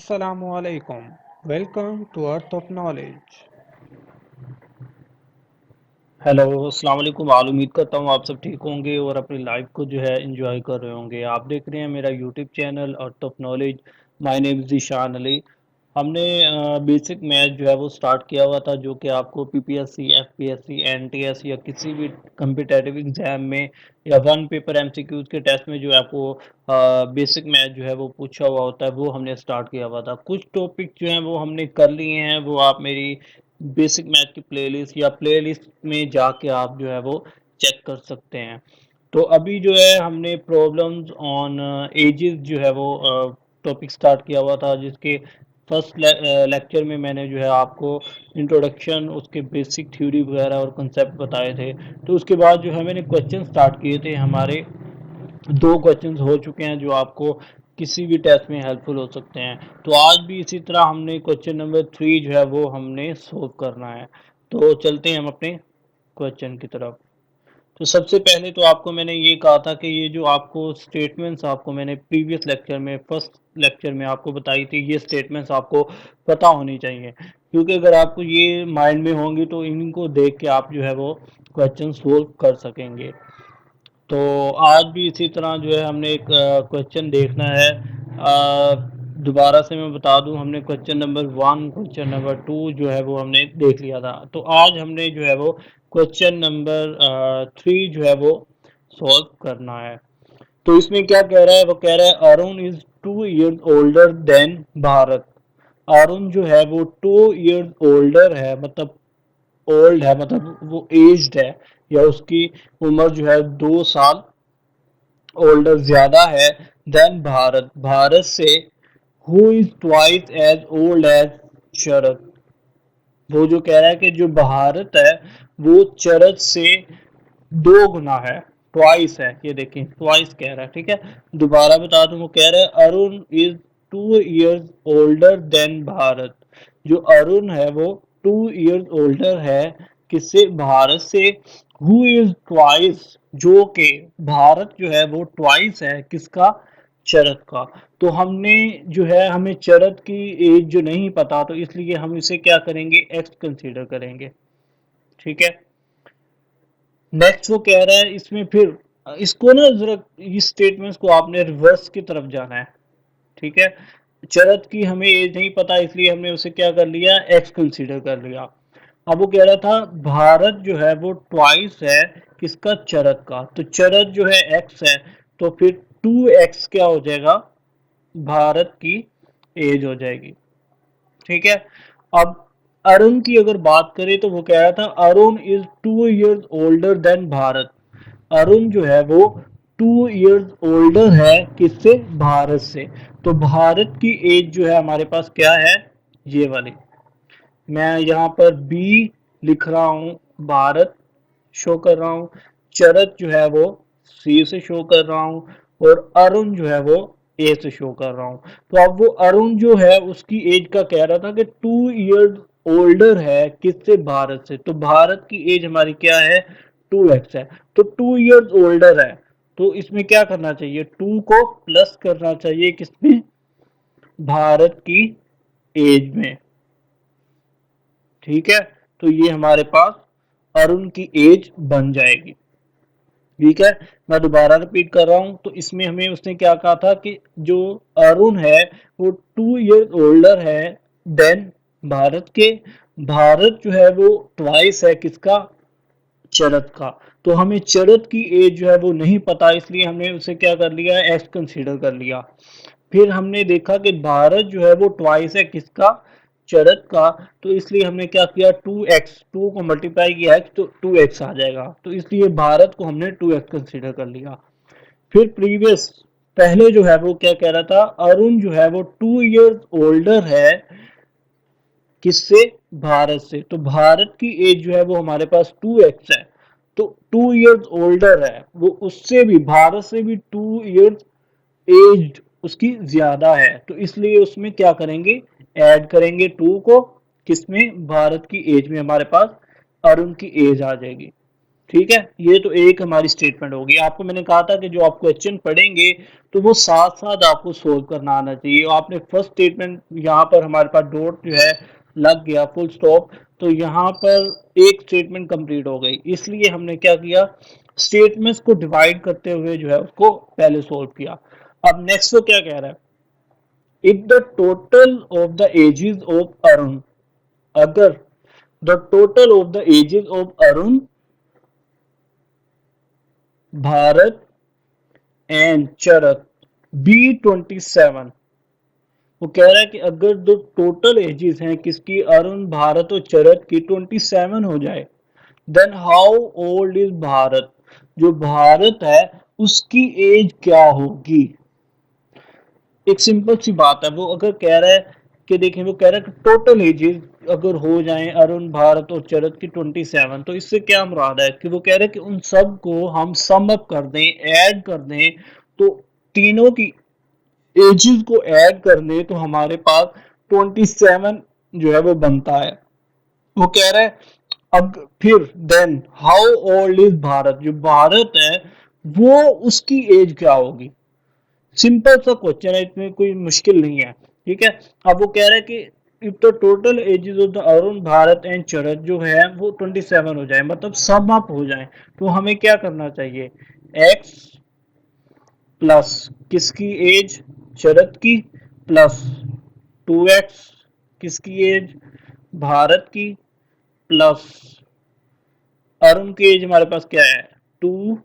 Assalamualaikum. Welcome to Earth of Knowledge. Hello अस्सलाम वालेकुम। उम्मीद करता हूँ आप सब ठीक होंगे और अपनी लाइफ को जो है एंजॉय कर रहे होंगे। आप देख रहे हैं मेरा YouTube channel earth of knowledge. My name is Zeeshan Ali. हमने बेसिक मैथ जो है वो स्टार्ट किया हुआ था, जो कि आपको पीपीएससी, एफपीएससी, एनटीएस या किसी भी कम्पिटेटिव एग्जाम में या वन पेपर एमसीक्यूज के टेस्ट में जो है आपको बेसिक मैथ जो है वो पूछा हुआ होता है, वो हमने स्टार्ट किया हुआ था। कुछ टॉपिक जो हैं वो हमने कर लिए हैं, वो आप मेरी बेसिक मैथ की प्लेलिस्ट या प्लेलिस्ट में जाके आप जो है वो चेक कर सकते हैं। तो अभी जो है हमने प्रॉब्लम्स ऑन एजेस जो है वो टॉपिक स्टार्ट किया हुआ था, जिसके फर्स्ट लेक्चर में मैंने जो है आपको इंट्रोडक्शन, उसके बेसिक थ्योरी वगैरह और कंसेप्ट बताए थे। तो उसके बाद जो है मैंने क्वेश्चन स्टार्ट किए थे। हमारे दो क्वेश्चंस हो चुके हैं जो आपको किसी भी टेस्ट में हेल्पफुल हो सकते हैं। तो आज भी इसी तरह हमने क्वेश्चन नंबर 3 जो है वो हमने सोल्व करना है। तो चलते हैं हम अपने क्वेश्चन की तरफ। तो सबसे पहले तो आपको मैंने ये कहा था कि ये जो आपको स्टेटमेंट्स आपको मैंने प्रीवियस लेक्चर में, फर्स्ट लेक्चर में आपको बताई थी, ये स्टेटमेंट्स आपको पता होनी चाहिए, क्योंकि अगर आपको ये माइंड में होंगी तो इनको देख के आप जो है वो क्वेश्चन सोल्व कर सकेंगे। तो आज भी इसी तरह जो है हमने एक क्वेश्चन देखना है। दोबारा से मैं बता दूं, हमने क्वेश्चन नंबर 1, क्वेश्चन नंबर 2 जो है वो हमने देख लिया था। तो आज हमने जो है वो क्वेश्चन नंबर 3 जो है वो सॉल्व करना है। तो इसमें क्या कह रहा है, वो कह रहा है Arun is 2 years older than Bharat. Arun जो है वो 2 years ओल्डर है, मतलब ओल्ड है, मतलब वो एज्ड है, या उसकी उम्र जो है 2 साल ओल्डर ज्यादा है देन भारत, भारत से। Who is twice as old as Sharad. वो जो कह रहा है कि जो भारत है वो चरत से 2 गुना है, ट्वाइस है। ये देखिए ट्वाइस कह रहा है, ठीक है। दोबारा बता दूं, वो कह रहा है Arun is 2 years older than Bharat. जो अरुण है वो 2 years ओल्डर है, किससे? भारत से। हु इज ट्वाइस, जो कि भारत जो है वो ट्वाइस है किसका? चरत का। तो हमने जो है, हमें चरत की एज जो नहीं पता, तो इसलिए हम इसे क्या करेंगे? एक्स कंसीडर करेंगे, ठीक है। नेक्स्ट वो कह रहा है इसमें फिर इसको ना जरा, इस स्टेटमेंट्स को आपने रिवर्स की तरफ जाना है, ठीक है। चरत की हमें एज नहीं पता, इसलिए हमने उसे क्या कर लिया? एक्स कंसीडर कर लिया। अब वो कह रहा था भारत जो है वो ट्वाइस है किसका? चरत का। तो चरत जो है एक्स है, तो फिर 2x क्या हो जाएगा? भारत की एज हो जाएगी, ठीक है। अब अरुण की अगर बात करें तो वो कह रहा था Arun is 2 years older than Bharat. Arun जो है वो 2 years ओल्डर है किससे? भारत से। तो भारत की एज जो है हमारे पास क्या है? ये वाली। मैं यहाँ पर बी लिख रहा हूँ, भारत शो कर रहा हूँ। चरत जो है वो सी से शो कर रहा हूँ, और अरुण जो है वो ए से शो कर रहा हूँ। तो अब वो अरुण जो है उसकी एज का कह रहा था कि 2 years ओल्डर है किससे? भारत से। तो भारत की एज हमारी क्या है? 2x है। तो 2 years ओल्डर है, तो इसमें क्या करना चाहिए? 2 को प्लस करना चाहिए किसमें? भारत की एज में, ठीक है। तो ये हमारे पास अरुण की एज बन जाएगी, ठीक है। मैं दोबारा रिपीट कर रहा हूं। तो इसमें हमें उसने क्या कहा था कि जो अरुण है वो 2 years ओल्डर है देन भारत के। भारत जो है वो ट्वाइस है किसका? चरत का। तो हमें चरत की एज जो है वो नहीं पता, इसलिए हमने उसे क्या कर लिया? एक्स कंसीडर कर लिया। फिर हमने देखा कि भारत जो है वो ट्वाइस है किसका? चरत का। तो इसलिए हमने क्या किया? 2x, 2 को मल्टीप्लाई किया है तो 2x आ जाएगा, तो इसलिए भारत को हमने 2x कंसीडर कर लिया। फिर प्रीवियस, पहले जो है वो क्या कह रहा था? अरुण जो है वो 2 years ओल्डर है किससे? भारत से। तो भारत की एज जो है वो हमारे पास 2x है, तो 2 years ओल्डर है वो, उससे भी, भारत से भी 2 years एज उसकी ज्यादा है, तो इसलिए उसमें क्या करेंगे? ऐड करेंगे 2 को किसमें? भारत की एज में। हमारे पास अरुण की एज आ जाएगी, ठीक है, ये तो एक हमारी स्टेटमेंट होगी। आपको मैंने कहा था कि जो आप क्वेश्चन पढ़ेंगे तो वो साथ साथ आपको सोल्व करना आना चाहिए। और आपने फर्स्ट स्टेटमेंट यहाँ पर हमारे पास डॉट जो है लग गया, फुल स्टॉप, तो यहाँ पर एक स्टेटमेंट कंप्लीट हो गई। इसलिए हमने क्या किया, स्टेटमेंट्स को डिवाइड करते हुए जो है उसको पहले सोल्व किया। अब नेक्स्ट वो क्या कह रहा है, if the total of the ages of Arun, अगर the total of the ages of Arun, Bharat and Charak be 27, वो कह रहा है कि अगर दो टोटल एजेस हैं किसकी, अरुण, भारत और चरक की 27 हो जाए, then how old is Bharat, जो भारत है उसकी एज क्या होगी। एक सिंपल सी बात है, वो अगर कह रहा है कि देखें, वो कह रहा है कि टोटल एजेस अगर हो जाएं अरुण, भारत और चरत की 27, तो इससे क्या मुराद है कि वो कह रहे हैं कि उन सब को हम सम अप कर दें, ऐड कर दें, तो तीनों की एजेस को ऐड कर दें तो हमारे पास 27 जो है वो बनता है। वो कह रहा है अब फिर then how old is Bharat, जो भारत है वो उसकी एज क्या होगी। सिंपल सा क्वेश्चन है, इसमें कोई मुश्किल नहीं है। ठीक है, अब वो कह रहा है कि if the total ages of the Arun, Bharat and Charat जो है वो 27 हो जाए, मतलब सम अप हो जाए, तो हमें क्या करना चाहिए, एक्स प्लस किसकी एज, शरद की, प्लस 2x किसकी एज, भारत की, प्लस अरुण की एज हमारे पास क्या है, 2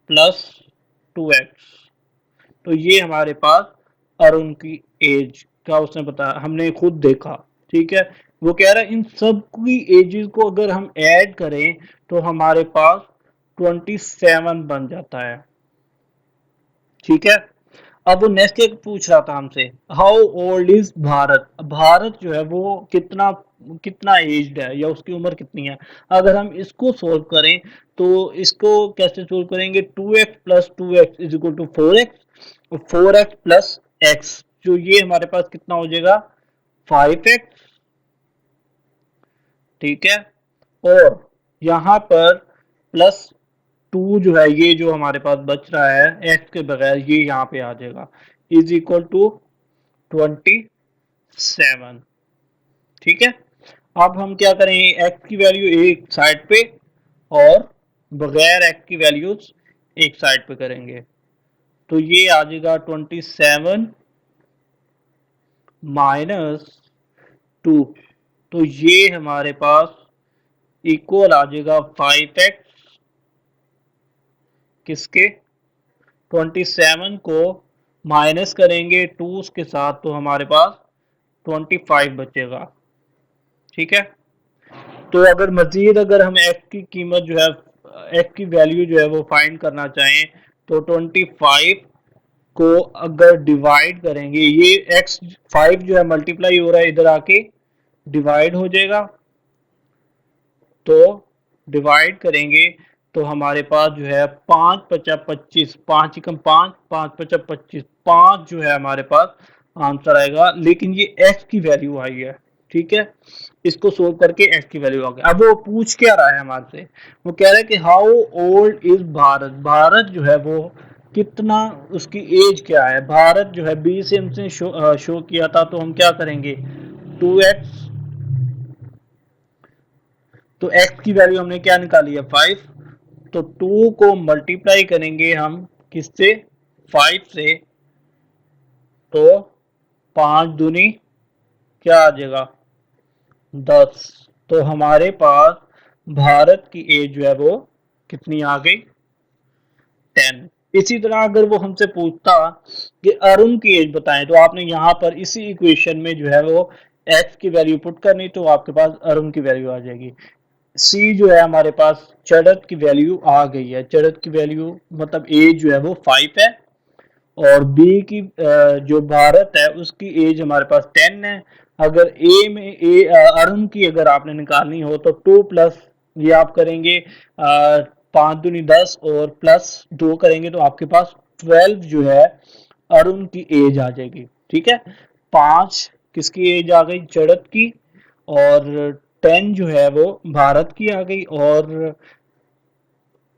प्लस 2x, तो ये हमारे पास अरुण की एज का उसने बताया, हमने खुद देखा। ठीक है, वो कह रहा है इन सब की एजेस को अगर हम ऐड करें तो हमारे पास 27 बन जाता है। ठीक है, अब वो नेक्स्ट एक पूछ रहा था हमसे, how old is Bharat, Bharat जो है वो कितना कितना एज्ड है या उसकी उम्र कितनी है। अगर हम इसको सोल्व करें तो इसको कैसे सोल्व करेंगे, 2x plus 2x is equal to 4x, और 4x प्लस x, जो ये हमारे पास कितना हो जाएगा, 5x। ठीक है, और यहाँ पर प्लस 2 जो है, ये जो हमारे पास बच रहा है एक्स के बगैर, ये यहाँ पे आ जाएगा, इज इक्वल टू 27। ठीक है, अब हम क्या करेंगे, एक्स की वैल्यू एक साइड पे और बगैर एक्स की वैल्यूज एक साइड पे करेंगे, तो ये आ जाएगा 27 माइनस 2, तो ये हमारे पास इक्वल आ जाएगा 5x किसके, 27 को माइनस करेंगे 2 के साथ तो हमारे पास 25 बचेगा। ठीक है, तो अगर मजीद अगर हम x की कीमत जो है, x की वैल्यू जो है वो फाइंड करना चाहें तो 25 को अगर डिवाइड करेंगे, ये x 5 जो है मल्टीप्लाई हो रहा है, इधर आके डिवाइड हो जाएगा, तो डिवाइड करेंगे तो हमारे पास जो है 5 पचा 25, 5 एकम 5, 5 पचा 25, 5 जो है हमारे पास आंसर आएगा, लेकिन ये x की वैल्यू आई है। ठीक है, इसको सोल्व करके x की वैल्यू आ गई। अब वो पूछ क्या रहा है हमारे से, वो कह रहा है कि how old is Bharat, Bharat जो है वो कितना, उसकी एज क्या है। भारत जो है बी से हमसे शो किया था, तो हम क्या करेंगे, 2x, तो x की वैल्यू हमने क्या निकाली है, 5, तो 2 को मल्टीप्लाई करेंगे हम किससे, 5 से, तो 5 दूनी क्या आ जाएगा, 10, तो हमारे पास भारत की एज जो है वो कितनी आ गई, 10। इसी तरह अगर वो हमसे पूछता कि अरुण की एज बताएं, तो आपने यहाँ पर इसी इक्वेशन में जो है वो x की वैल्यू पुट करनी, तो आपके पास अरुण की वैल्यू आ जाएगी। सी जो है हमारे पास चढ़त की वैल्यू आ गई है, चढ़त की वैल्यू मतलब एज जो है वो 5 है, और बी की जो भारत है उसकी एज हमारे पास 10 है। अगर ए में ए अरुण की अगर आपने निकालनी हो तो 2 प्लस ये आप करेंगे 5 दूनी 10 और प्लस 2 करेंगे तो आपके पास 12 जो है अरुण की एज आ जाएगी। ठीक है, 5 किसकी एज आ गई, चढ़त की, और 10 जो है वो भारत की आ गई, और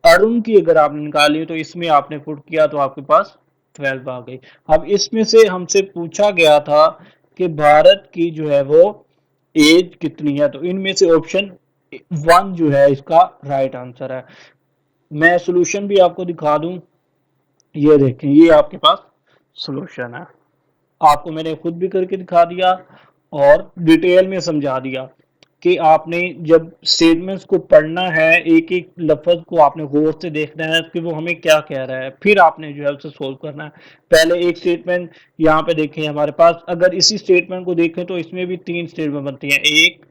अरुण की अगर आपने निकाली तो इसमें आपने पुट किया तो आपके पास 12 आ गई। अब इसमें से हमसे पूछा गया था कि भारत की जो है वो एज कितनी है, तो इनमें से ऑप्शन 1 जो है इसका राइट आंसर है। मैं सॉल्यूशन भी आपको दिखा दूं, ये देखें, ये आपके पास सॉल्यूशन है। आपको मैंने खुद भी करके दिखा दिया और डिटेल में समझा दिया कि आपने जब स्टेटमेंट्स को पढ़ना है, एक एक लफ्ज को आपने गौर से देखना है कि वो हमें क्या कह रहा है, फिर आपने जो है उसे सोल्व करना है। पहले एक स्टेटमेंट यहाँ पे देखें हमारे पास, अगर इसी स्टेटमेंट को देखें तो इसमें भी 3 स्टेटमेंट बनती हैं, 1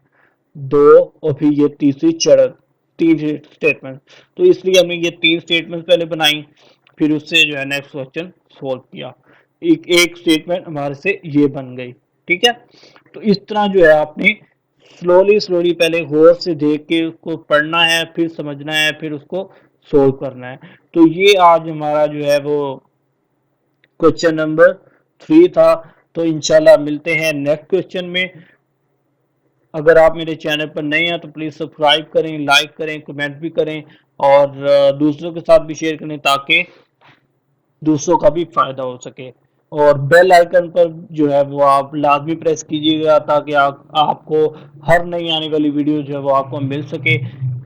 2 और फिर ये तीसरी चरण, 3 स्टेटमेंट। तो इसलिए हमने ये 3 स्टेटमेंट पहले बनाई, फिर उससे जो है नेक्स्ट क्वेश्चन सोल्व किया। एक एक स्टेटमेंट हमारे से ये बन गई। ठीक है, तो इस तरह जो है आपने स्लोली स्लोली पहले गौर से देख के उसको पढ़ना है, फिर समझना है, फिर उसको सोल्व करना है। तो ये आज हमारा जो है वो क्वेश्चन नंबर 3 था। तो इंशाल्लाह मिलते हैं नेक्स्ट क्वेश्चन में। अगर आप मेरे चैनल पर नए हैं तो प्लीज़ सब्सक्राइब करें, लाइक करें, कमेंट भी करें, और दूसरों के साथ भी शेयर करें ताकि दूसरों का भी फायदा हो सके। और बेल आइकन पर जो है वो आप लाजमी प्रेस कीजिएगा ताकि आपको हर नई आने वाली वीडियो जो है वो आपको मिल सके।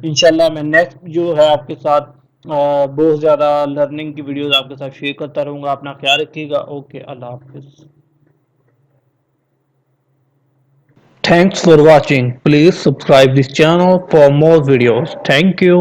इंशाल्लाह मैं नेक्स्ट जो है आपके साथ बहुत ज़्यादा लर्निंग की वीडियोस आपके साथ शेयर करता रहूँगा। अपना ख्याल रखिएगा। ओके, अल्लाह हाफिज़। Thanks for watching. Please subscribe this channel for more videos. Thank you.